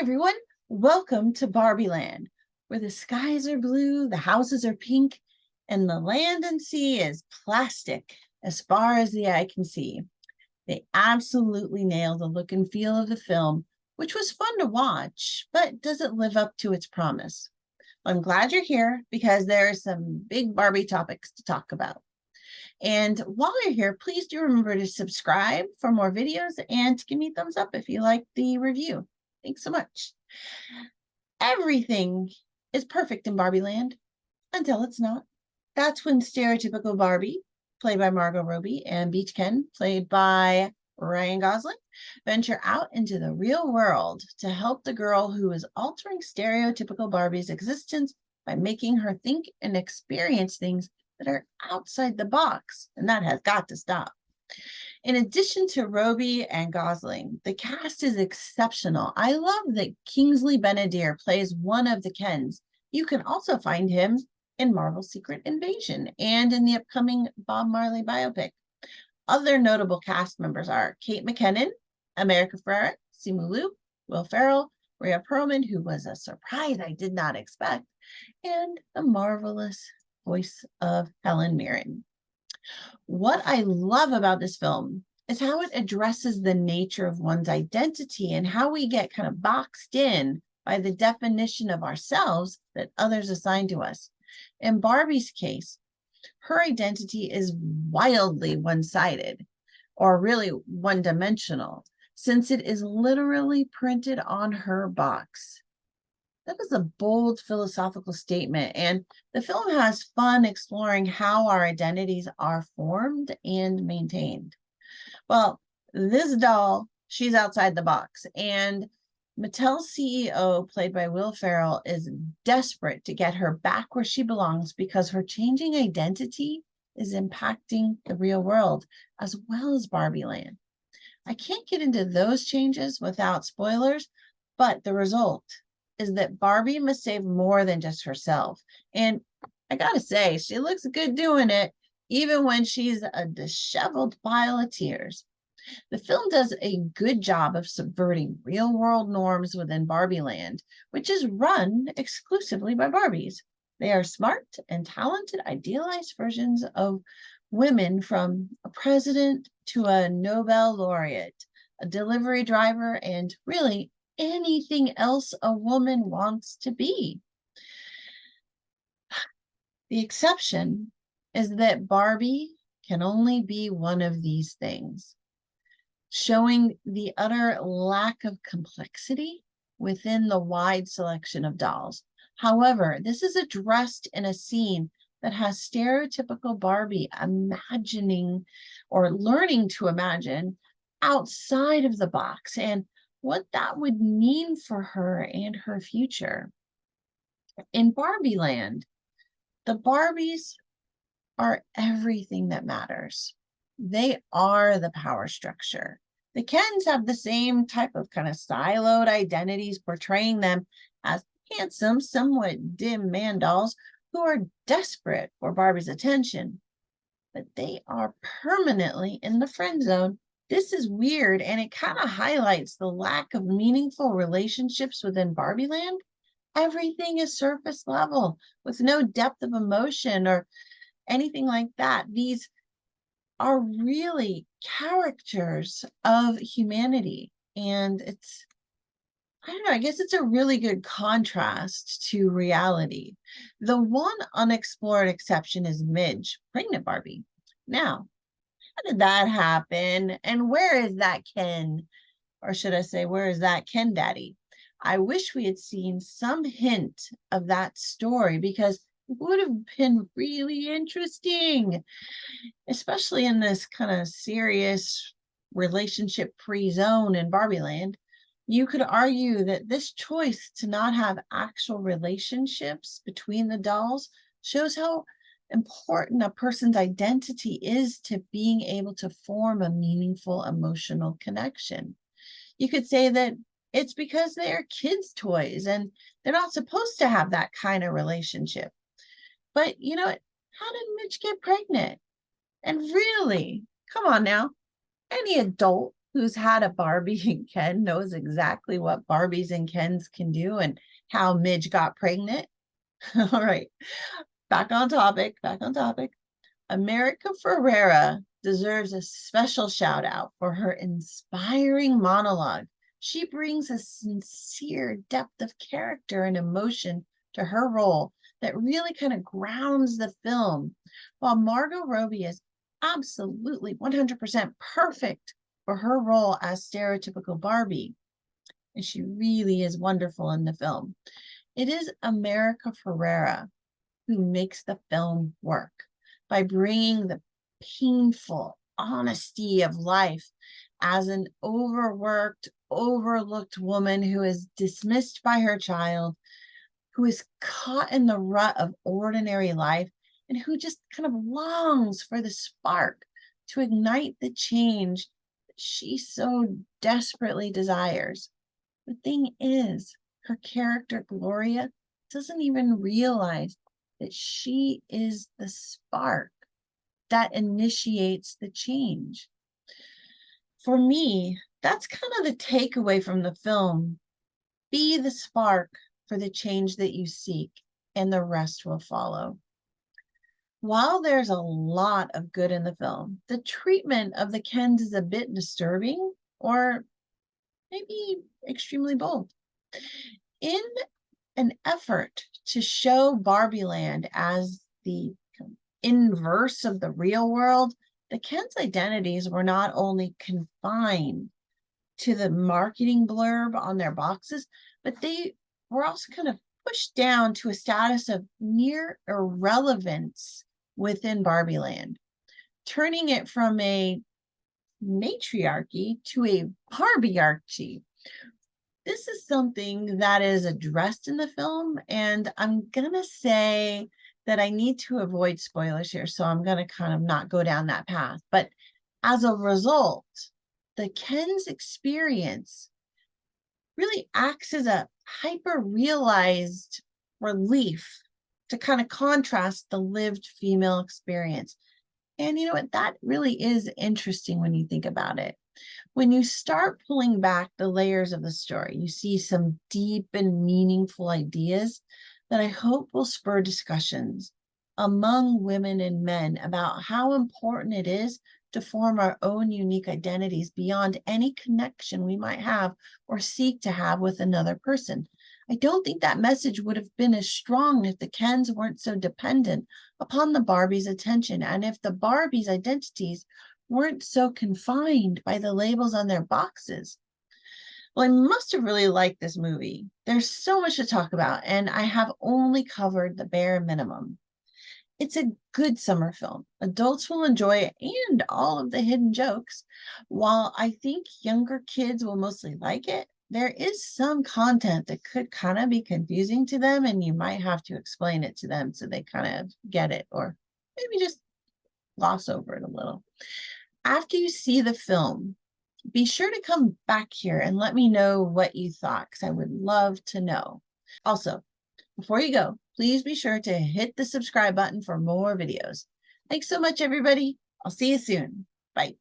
everyone, welcome to Barbie Land, where the skies are blue, the houses are pink, and the land and sea is plastic as far as the eye can see. They absolutely nailed the look and feel of the film, which was fun to watch, but doesn't live up to its promise. I'm glad you're here because there are some big Barbie topics to talk about. And while you're here, please do remember to subscribe for more videos and to give me a thumbs up if you like the review. Thanks so much. Everything is perfect in Barbie Land until it's not. That's when stereotypical Barbie, played by Margot Robbie, and Beach Ken, played by Ryan Gosling, venture out into the real world to help the girl who is altering stereotypical Barbie's existence by making her think and experience things that are outside the box, and that has got to stop. In addition to Robbie and Gosling, the cast is exceptional. I love that Kingsley Ben-Adir plays one of the Kens. You can also find him in Marvel's Secret Invasion and in the upcoming Bob Marley biopic. Other notable cast members are Kate McKinnon, America Ferrera, Simu Liu, Will Ferrell, Rhea Perlman, who was a surprise I did not expect, and the marvelous voice of Helen Mirren. What I love about this film is how it addresses the nature of one's identity and how we get kind of boxed in by the definition of ourselves that others assign to us. In Barbie's case, her identity is wildly one-sided, or really one-dimensional, since it is literally printed on her box. That is a bold philosophical statement, and the film has fun exploring how our identities are formed and maintained. Well, this doll, she's outside the box, and Mattel's CEO, played by Will Ferrell, is desperate to get her back where she belongs because her changing identity is impacting the real world as well as Barbie Land. I can't get into those changes without spoilers, but the result is that Barbie must save more than just herself. And I gotta say, she looks good doing it, even when she's a disheveled pile of tears. The film does a good job of subverting real-world norms within Barbie Land, which is run exclusively by Barbies. They are smart and talented, idealized versions of women, from a president to a Nobel laureate, a delivery driver, and really anything else a woman wants to be. The exception is that Barbie can only be one of these things, showing the utter lack of complexity within the wide selection of dolls. However, this is addressed in a scene that has stereotypical Barbie imagining or learning to imagine outside of the box and what that would mean for her and her future. In Barbie Land, the Barbies are everything that matters. They are the power structure. The Kens have the same type of kind of siloed identities, portraying them as handsome, somewhat dim man dolls who are desperate for Barbie's attention, but they are permanently in the friend zone. This is weird, and it kind of highlights the lack of meaningful relationships within Barbie Land. Everything is surface level with no depth of emotion or anything like that. These are really characters of humanity, and I don't know, I guess it's a really good contrast to reality. The one unexplored exception is Midge, pregnant Barbie. Now, how did that happen? And where is that Ken? Or should I say, where is that Ken Daddy? I wish we had seen some hint of that story because it would have been really interesting, especially in this kind of serious relationship-free zone in Barbie Land. You could argue that this choice to not have actual relationships between the dolls shows how important a person's identity is to being able to form a meaningful emotional connection. You could say that it's because they are kids' toys and they're not supposed to have that kind of relationship. But you know, how did Mitch get pregnant? And really, come on now, any adult who's had a Barbie and Ken knows exactly what Barbies and Kens can do and how Midge got pregnant. All right, back on topic, back on topic. America Ferrera deserves a special shout out for her inspiring monologue. She brings a sincere depth of character and emotion to her role that really kind of grounds the film, while Margot Robbie is absolutely 100% perfect for her role as stereotypical Barbie. And she really is wonderful in the film. It is America Ferrera who makes the film work by bringing the painful honesty of life as an overworked, overlooked woman who is dismissed by her child, who is caught in the rut of ordinary life, and who just kind of longs for the spark to ignite the change that she so desperately desires. The thing is, her character, Gloria, doesn't even realize that she is the spark that initiates the change. For me, that's kind of the takeaway from the film. Be the spark for the change that you seek, and the rest will follow. While there's a lot of good in the film, the treatment of the Kens is a bit disturbing or maybe extremely bold. In an effort to show Barbie Land as the inverse of the real world, the Kens' identities were not only confined to the marketing blurb on their boxes, but they were also kind of pushed down to a status of near irrelevance within Barbie Land, turning it from a matriarchy to a Barbiarchy. This is something that is addressed in the film, and I'm gonna say that I need to avoid spoilers here, so I'm gonna kind of not go down that path. But as a result, the Ken's experience really acts as a hyper-realized relief to kind of contrast the lived female experience. And you know what? That really is interesting when you think about it. When you start pulling back the layers of the story, you see some deep and meaningful ideas that I hope will spur discussions among women and men about how important it is to form our own unique identities beyond any connection we might have or seek to have with another person. I don't think that message would have been as strong if the Kens weren't so dependent upon the Barbies' attention, and if the Barbies' identities weren't so confined by the labels on their boxes. Well, I must have really liked this movie. There's so much to talk about, and I have only covered the bare minimum. It's a good summer film. Adults will enjoy it and all of the hidden jokes. While I think younger kids will mostly like it, there is some content that could kind of be confusing to them, and you might have to explain it to them so they kind of get it, or maybe just gloss over it a little. After you see the film, be sure to come back here and let me know what you thought, because I would love to know. Also, before you go, please be sure to hit the subscribe button for more videos. Thanks so much, everybody. I'll see you soon. Bye.